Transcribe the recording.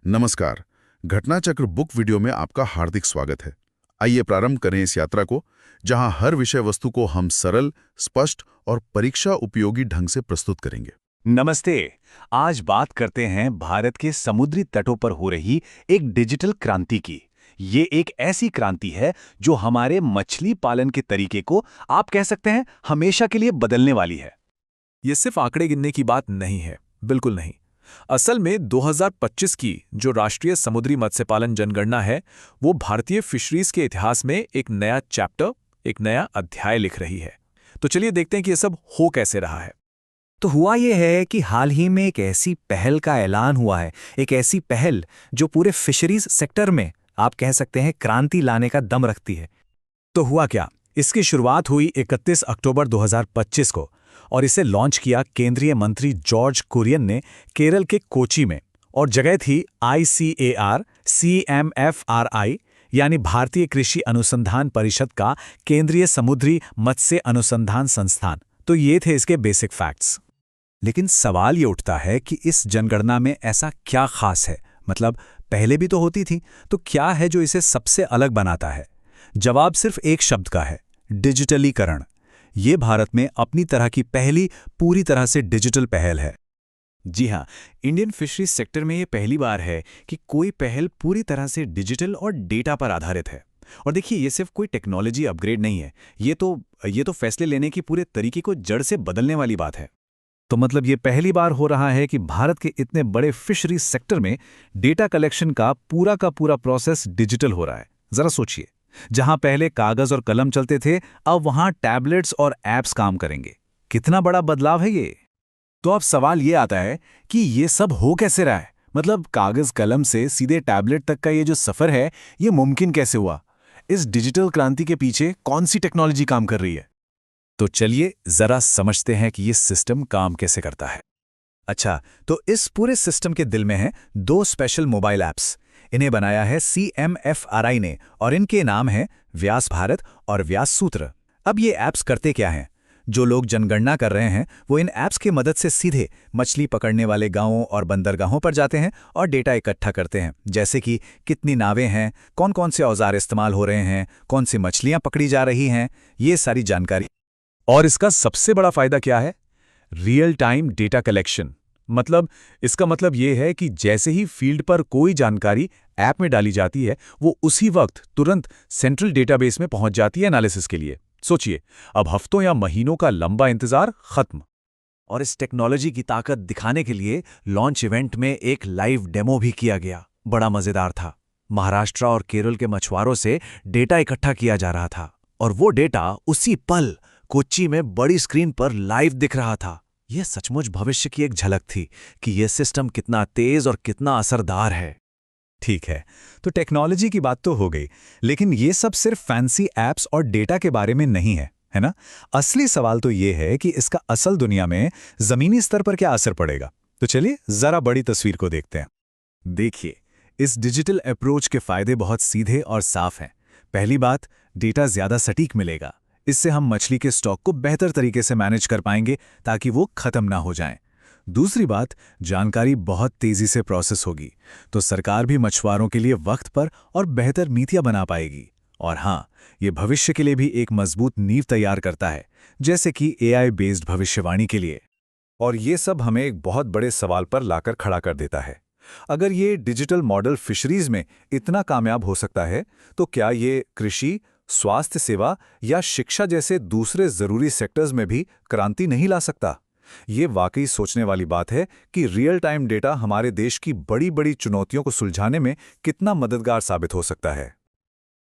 नमस्कार। Ghatnachakra book video में आपका हार्दिक स्वागत है। आइए प्रारंभ करें इस यात्रा को, जहां हर विषय वस्तु को हम सरल, स्पष्ट और परीक्षा उपयोगी ढंग से प्रस्तुत करेंगे। नमस्ते। आज बात करते हैं भारत के समुद्री तटों पर हो रही एक डिजिटल क्रांति की। ये एक ऐसी क्रांति है जो हमारे मछली पालन के तरीके को आप कह सकते हैं हमेशा के लिए बदलने वाली है। ये सिर्फ आंकड़े गिनने की बात नहीं है, बिल्कुल नहीं। असल में 2025 की जो राष्ट्रीय समुद्री मत्स्य पालन जनगणना है, वो भारतीय फिशरीज के इतिहास में एक नया चैप्टर, एक नया अध्याय लिख रही है। तो चलिए देखते हैं कि ये सब हो कैसे रहा है। तो हुआ ये है कि हाल ही में एक ऐसी पहल का ऐलान हुआ है, एक ऐसी पहल जो पूरे फिशरीज सेक्टर में आप कह सकते हैं क्रांति लाने का दम रखती है। तो हुआ क्या? इसकी शुरुआत हुई 31 अक्टूबर 2025 को और इसे लॉन्च किया केंद्रीय मंत्री जॉर्ज कुरियन ने केरल के कोची में, और जगह थी ICAR CMFRI यानी भारतीय कृषि अनुसंधान परिषद का केंद्रीय समुद्री मत्स्य अनुसंधान संस्थान। तो ये थे इसके बेसिक फैक्ट्स। लेकिन सवाल ये उठता है कि इस जनगणना में ऐसा क्या खास है? मतलब पहले भी तो होती थी, तो क्या है जो इसे सबसे अलग बनाता है? जवाब सिर्फ एक शब्द का है, डिजिटलीकरण। ये भारत में अपनी तरह की पहली पूरी तरह से डिजिटल पहल है। जी हाँ, इंडियन फिशरीज सेक्टर में ये पहली बार है कि कोई पहल पूरी तरह से डिजिटल और डेटा पर आधारित है। और देखिए, ये सिर्फ कोई टेक्नोलॉजी अपग्रेड नहीं है, ये तो फैसले लेने की पूरे तरीके को जड़ से बदलने वाली बात है। तो मतलब ये पहली बार हो रहा है कि भारत के इतने बड़े फिशरीज सेक्टर में डेटा कलेक्शन का पूरा प्रोसेस डिजिटल हो रहा है। जरा सोचिए, जहां पहले कागज और कलम चलते थे, अब वहां टैबलेट्स और ऐप्स काम करेंगे। कितना बड़ा बदलाव है ये। तो अब सवाल ये आता है कि ये सब हो कैसे रहा है? मतलब कागज कलम से सीधे टैबलेट तक का ये जो सफर है, ये मुमकिन कैसे हुआ? इस डिजिटल क्रांति के पीछे कौन सी टेक्नोलॉजी काम कर रही है? तो चलिए जरा समझते हैं कि ये सिस्टम काम कैसे करता है। अच्छा, तो इस पूरे सिस्टम के दिल में हैं दो स्पेशल मोबाइल ऐप्स। इन्हें बनाया है CMFRI ने और इनके नाम हैं व्यास भारत और व्यास सूत्र। अब ये ऐप्स करते क्या हैं? जो लोग जनगणना कर रहे हैं वो इन ऐप्स की मदद से सीधे मछली पकड़ने वाले गांवों और बंदरगाहों पर जाते हैं और डेटा इकट्ठा करते हैं, जैसे कि कितनी नावें हैं, कौन कौन से औजार इस्तेमाल हो रहे हैं, कौन सी मछलियां पकड़ी जा रही हैं, ये सारी जानकारी। और इसका सबसे बड़ा फायदा क्या है? Real time data collection. इसका मतलब ये है कि जैसे ही फील्ड पर कोई जानकारी ऐप में डाली जाती है, वो उसी वक्त तुरंत सेंट्रल डेटाबेस में पहुंच जाती है एनालिसिस के लिए। सोचिए, अब हफ्तों या महीनों का लंबा इंतजार खत्म। और इस टेक्नोलॉजी की ताकत दिखाने के लिए लॉन्च इवेंट में एक लाइव डेमो भी किया गया। बड़ा मजेदार था। महाराष्ट्र और केरल के मछुआरों से डेटा इकट्ठा किया जा रहा था और वो डेटा उसी पल कोच्चि में बड़ी स्क्रीन पर लाइव दिख रहा था। यह सचमुच भविष्य की एक झलक थी कि यह सिस्टम कितना तेज और कितना असरदार है। ठीक है, तो टेक्नोलॉजी की बात तो हो गई, लेकिन ये सब सिर्फ फैंसी ऐप्स और डेटा के बारे में नहीं है ना? असली सवाल तो ये है कि इसका असल दुनिया में जमीनी स्तर पर क्या असर पड़ेगा। तो चलिए जरा बड़ी तस्वीर को देखते हैं। देखिए, इस डिजिटल अप्रोच के फायदे बहुत सीधे और साफ हैं। पहली बात, डेटा ज्यादा सटीक मिलेगा। इससे हम मछली के स्टॉक को बेहतर तरीके से मैनेज कर पाएंगे ताकि वो खत्म ना हो जाएं। दूसरी बात, जानकारी बहुत तेजी से प्रोसेस होगी, तो सरकार भी मछुआरों के लिए वक्त पर और बेहतर नीतियां बना पाएगी। और हाँ, ये भविष्य के लिए भी एक मजबूत नींव तैयार करता है, जैसे कि AI बेस्ड भविष्यवाणी के लिए। और ये सब हमें एक बहुत बड़े सवाल पर लाकर खड़ा कर देता है। अगर ये डिजिटल मॉडल फिशरीज में इतना कामयाब हो सकता है, तो क्या ये कृषि, स्वास्थ्य सेवा या शिक्षा जैसे दूसरे जरूरी सेक्टर्स में भी क्रांति नहीं ला सकता? ये वाकई सोचने वाली बात है कि रियल टाइम डेटा हमारे देश की बड़ी बड़ी चुनौतियों को सुलझाने में कितना मददगार साबित हो सकता है।